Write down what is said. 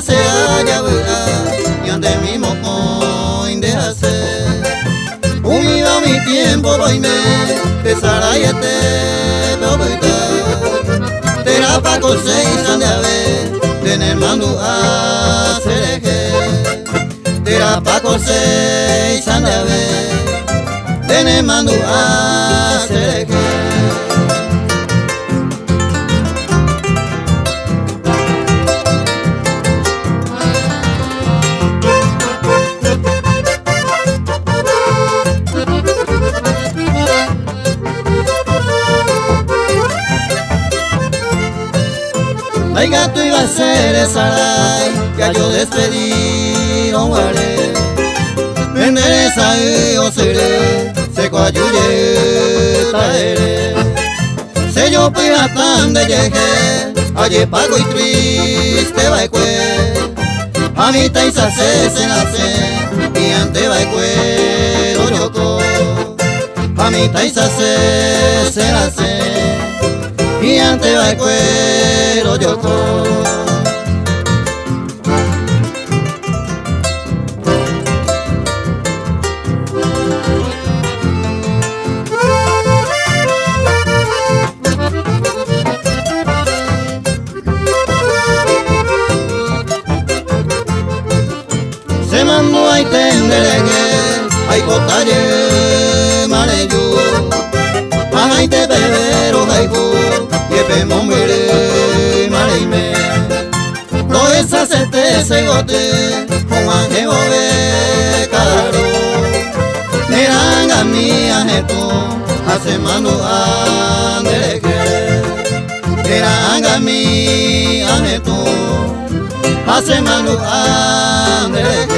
se haya y ante mismo hoy de hacer. Unido mi tiempo voy me pesará y este probita. Terá pa conseguir de haber tener mando a cereje. Terá pa conseguir de haber tener mando a cereje. Ay gato iba a ser esa ray, ya yo despedí don Guaré. Endereza o seré, se coayuye traeré. Se yo pira tan de llegue, aye pago y triste va a mi taisa se nace, y ante va cuero yoco. A mi taisa se nace, y ante va cuero yoco. Se mandó a tenderegue, ay cotalle mareyu, ay te bebero jaiku, que pemo mere mareime. No es hacerte ese gote, con anje bove caro. Miranga mía jeto, hace mano anderegue. Miranga mía jeto, hace mano anderegue.